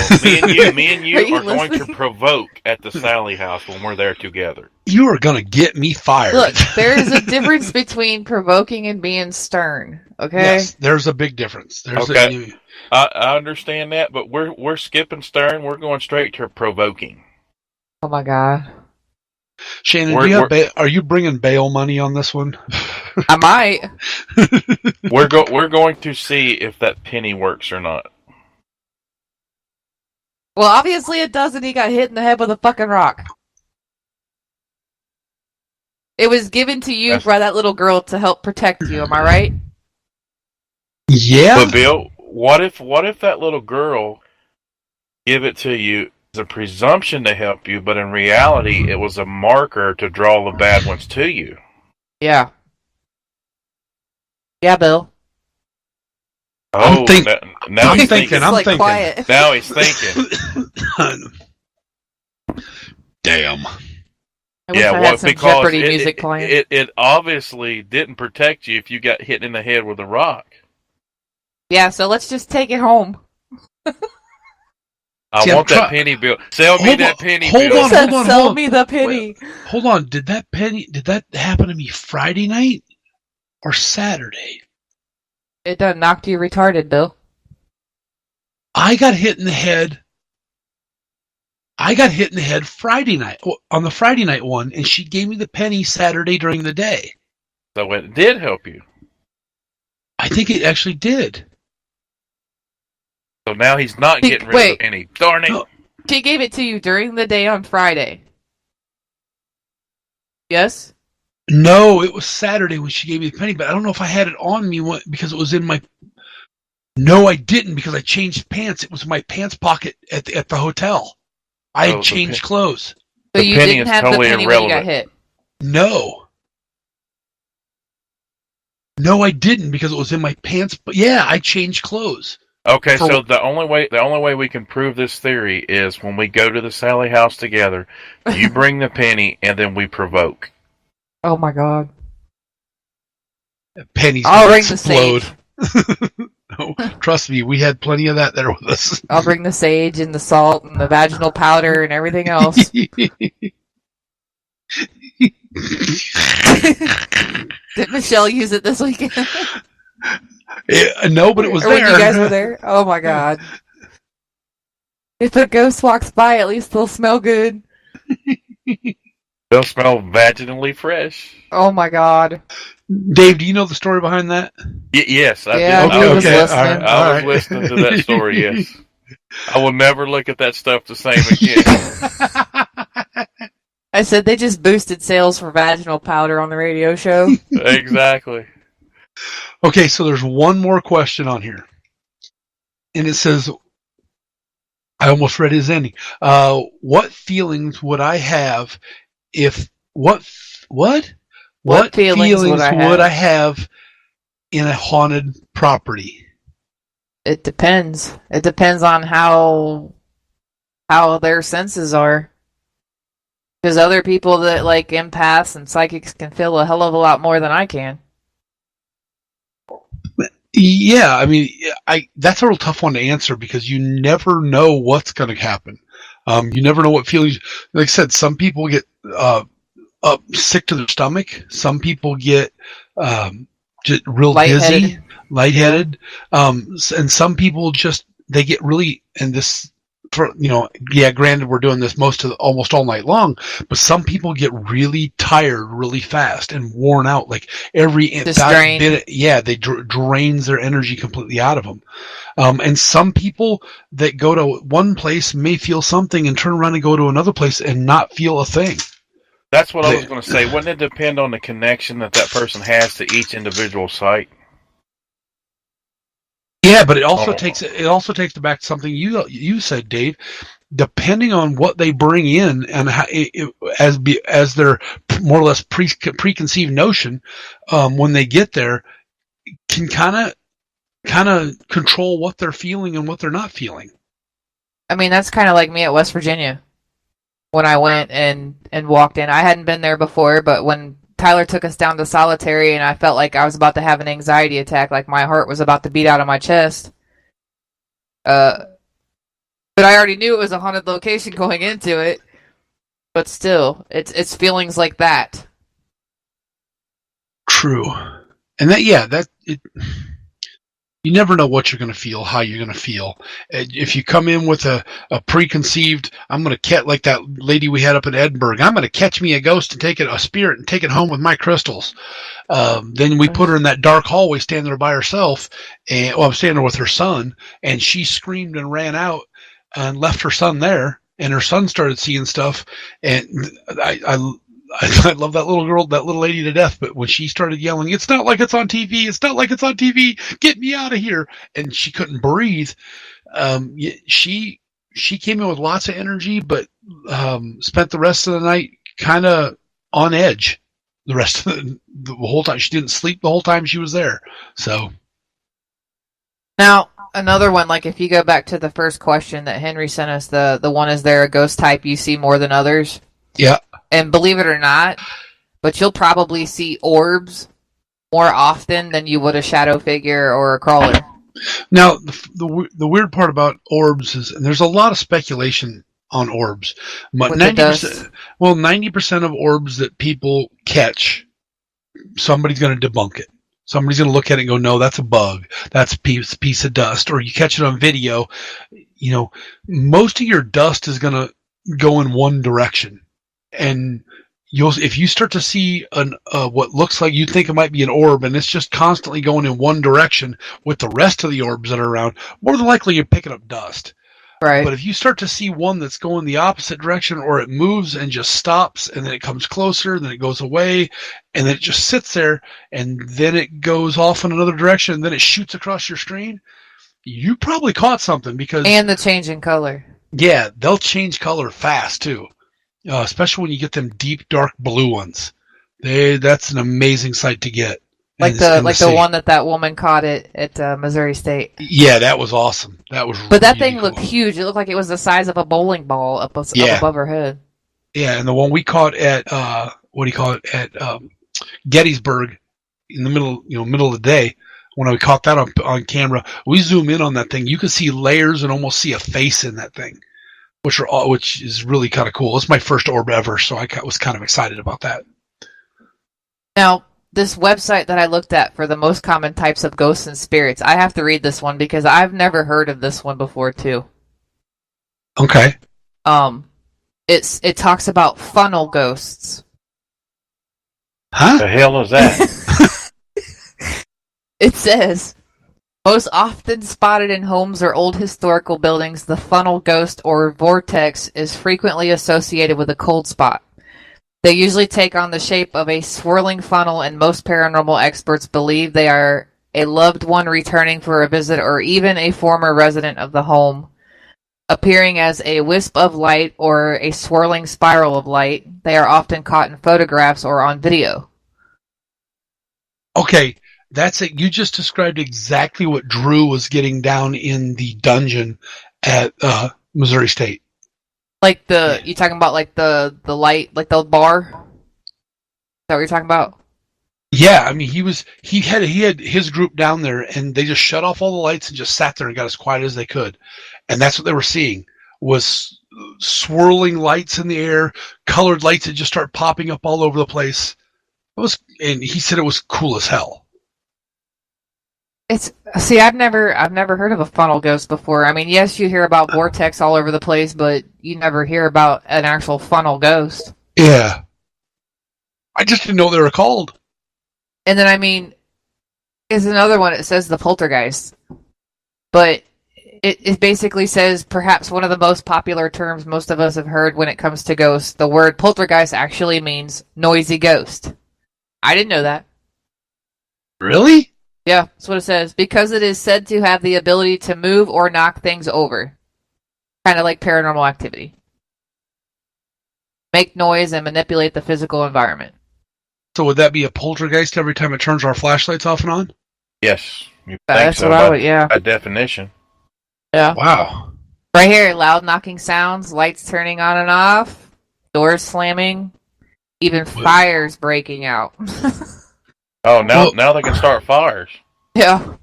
me and you are going to provoke at the Sally house when we're there together. You are going to get me fired. Look, there is a difference between provoking and being stern. Okay. Yes, there's a big difference. I understand that, but we're skipping stern. We're going straight to provoking. Oh my God. Shannon, are you bringing bail money on this one? I might. We're going to see if that penny works or not. Well, obviously it doesn't. He got hit in the head with a fucking rock. It was given to you by that little girl to help protect you. Am I right? Yeah. But Bill, what if that little girl give it to you as a presumption to help you, but in reality it was a marker to draw the bad ones to you? Yeah. Yeah, Bill. Oh, now he's thinking. I'm thinking. Quiet. Now he's thinking. Damn. I wish I had some Jeopardy music playing. It obviously didn't protect you if you got hit in the head with a rock. Yeah, so let's just take it home. I want that penny, Bill. Sell me that penny, Bill. Hold on. Sell me the penny. Wait, hold on. Did that happen to me Friday night or Saturday? It done knocked you retarded, Bill. I got hit in the head Friday night, on the Friday night one, and she gave me the penny Saturday during the day. So it did help you. I think it actually did. So now he's not getting rid of the penny. Darn it. No. She gave it to you during the day on Friday. Yes? No, it was Saturday when she gave me the penny, but I don't know if I had it on me because it was in my... No, I didn't, because I changed pants. It was in my pants pocket at the hotel. I had changed clothes. So you didn't have the penny when you got hit? No. No, I didn't, because it was in my pants. But yeah, I changed clothes. Okay, so the only way we can prove this theory is when we go to the Sally house together, you bring the penny, and then we provoke. Oh my God. Pennies I'll bring explode. The sage. No, trust me, we had plenty of that there with us. I'll bring the sage and the salt and the vaginal powder and everything else. Did Michelle use it this weekend? No, but it was or there. When you guys were there? Oh my God. If a ghost walks by, at least they'll smell good. They'll smell vaginally fresh. Oh my God. Dave, do you know the story behind that? Yes, I did. I was listening. I was listening to that story, yes. I will never look at that stuff the same again. I said they just boosted sales for vaginal powder on the radio show. Exactly. Okay, so there's one more question on here. And it says, I almost read his ending. What feelings would I have if... What feelings would I have in a haunted property? It depends. It depends on how their senses are. Because other people that like empaths and psychics can feel a hell of a lot more than I can. Yeah, I mean, that's a real tough one to answer because you never know what's going to happen. You never know what feelings. Like I said, some people get sick to their stomach. Some people get just real Lightheaded. dizzy, lightheaded, and some people just they get really and this. Granted, we're doing this almost all night long, but some people get really tired really fast and worn out. Like every bit, they drains their energy completely out of them. And some people that go to one place may feel something and turn around and go to another place and not feel a thing. That's what I was going to say. Wouldn't it depend on the connection that person has to each individual site? Yeah, but it also takes it back to something you said, Dave. Depending on what they bring in and how, as their more or less preconceived notion, when they get there, can kind of control what they're feeling and what they're not feeling. I mean, that's kind of like me at West Virginia when I went and walked in. I hadn't been there before, but when Tyler took us down to Solitary and I felt like I was about to have an anxiety attack, like my heart was about to beat out of my chest. But I already knew it was a haunted location going into it. But still, it's feelings like that. True. And you never know what you're going to feel, how you're going to feel. If you come in with a preconceived, I'm going to catch, like that lady we had up in Edinburgh, I'm going to catch me a ghost and take it, a spirit, and take it home with my crystals. Then we put her in that dark hallway, standing there by herself, and I'm standing there with her son, and she screamed and ran out and left her son there, and her son started seeing stuff, and I love that little girl, that little lady to death, but when she started yelling, "It's not like it's on TV! It's not like it's on TV! Get me out of here!" and she couldn't breathe, she came in with lots of energy, but spent the rest of the night kind of on edge. The rest of the whole time, she didn't sleep the whole time she was there. So now another one, like if you go back to the first question that Henry sent us, the one, is there a ghost type you see more than others? Yeah. And believe it or not, but you'll probably see orbs more often than you would a shadow figure or a crawler. Now, the weird part about orbs is, and there's a lot of speculation on orbs, but 90% of orbs that people catch, somebody's going to debunk it. Somebody's going to look at it and go, "No, that's a bug. That's a piece of dust." Or you catch it on video. Most of your dust is going to go in one direction. And if you start to see what looks like you think it might be an orb, and it's just constantly going in one direction with the rest of the orbs that are around, more than likely you're picking up dust. Right. But if you start to see one that's going the opposite direction, or it moves and just stops, and then it comes closer, then it goes away, and then it just sits there, and then it goes off in another direction, and then it shoots across your screen, you probably caught something. And the change in color. Yeah, they'll change color fast too. Especially when you get them deep, dark blue ones. That's an amazing sight to get. Like the one that woman caught at Missouri State. Yeah, that was awesome. But that really thing looked huge. It looked like it was the size of a bowling ball up above her head. Yeah, and the one we caught at Gettysburg in the middle of the day, when we caught that on camera, we zoom in on that thing. You can see layers and almost see a face in that thing, which is really kind of cool. It's my first orb ever, so I was kind of excited about that. Now, this website that I looked at for the most common types of ghosts and spirits, I have to read this one because I've never heard of this one before too. Okay. It talks about funnel ghosts. Huh? The hell is that? It says, most often spotted in homes or old historical buildings, the funnel ghost or vortex is frequently associated with a cold spot. They usually take on the shape of a swirling funnel, and most paranormal experts believe they are a loved one returning for a visit or even a former resident of the home. Appearing as a wisp of light or a swirling spiral of light, they are often caught in photographs or on video. Okay, that's it. You just described exactly what Drew was getting down in the dungeon at Missouri State. Like you talking about like the light, like the bar? Is that what you're talking about? Yeah, I mean he had his group down there, and they just shut off all the lights and just sat there and got as quiet as they could, and that's what they were seeing was swirling lights in the air, colored lights that just start popping up all over the place. And he said it was cool as hell. I've never heard of a funnel ghost before. I mean, yes, you hear about vortex all over the place, but you never hear about an actual funnel ghost. Yeah. I just didn't know what they were called. And then, I mean, is another one. It says the poltergeist, but it basically says perhaps one of the most popular terms most of us have heard when it comes to ghosts. The word poltergeist actually means noisy ghost. I didn't know that. Really? Yeah, that's what it says. Because it is said to have the ability to move or knock things over. Kind of like paranormal activity. Make noise and manipulate the physical environment. So would that be a poltergeist every time it turns our flashlights off and on? Yes. You think That's so, what I would, yeah. by definition. Yeah. Wow. Right here, loud knocking sounds, lights turning on and off, doors slamming, even fires breaking out. Oh, now they can start fires. Yeah.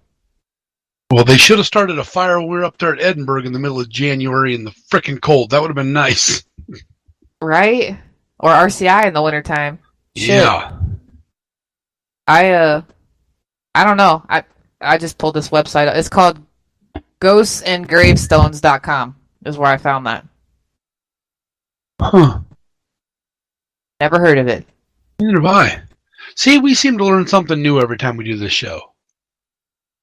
Well, they should have started a fire when we were up there at Edinburgh in the middle of January in the frickin' cold. That would have been nice. Right? Or RCI in the wintertime. Yeah. I don't know. I just pulled this website up. It's called ghostsandgravestones.com is where I found that. Huh. Never heard of it. Neither have I. See, we seem to learn something new every time we do this show.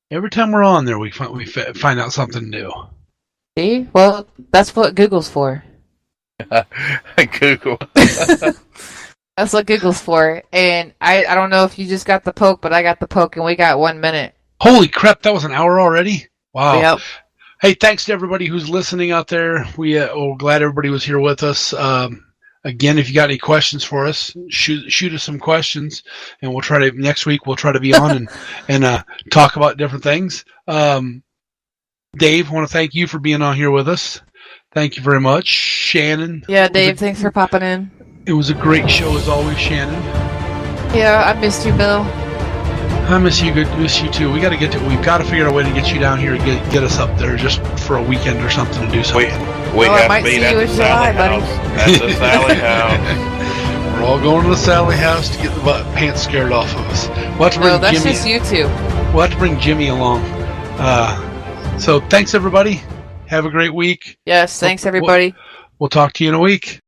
Every time we're on there, we find out something new. See? Well, that's what Google's for. Google. That's what Google's for. And I don't know if you just got the poke, but I got the poke and we got 1 minute. Holy crap, that was an hour already? Wow. Yep. Hey, thanks to everybody who's listening out there. We're glad everybody was here with us. Again, if you got any questions for us, shoot us some questions, and we'll try to next week. We'll try to be on and talk about different things. Dave, I want to thank you for being on here with us. Thank you very much, Shannon. Yeah, Dave, thanks for popping in. It was a great show as always, Shannon. Yeah, I missed you, Bill. I miss you. Miss you too. We've got to figure out a way to get you down here and get us up there just for a weekend or something to do something. We I have might to meet see at you the in Sally July, buddy. House. At the Sally House. We're all going to the Sally House to get the pants scared off of us. We'll have to bring No, that's Jimmy. just you two. We'll have to bring Jimmy along. So thanks everybody. Have a great week. Yes, thanks everybody. We'll talk to you in a week.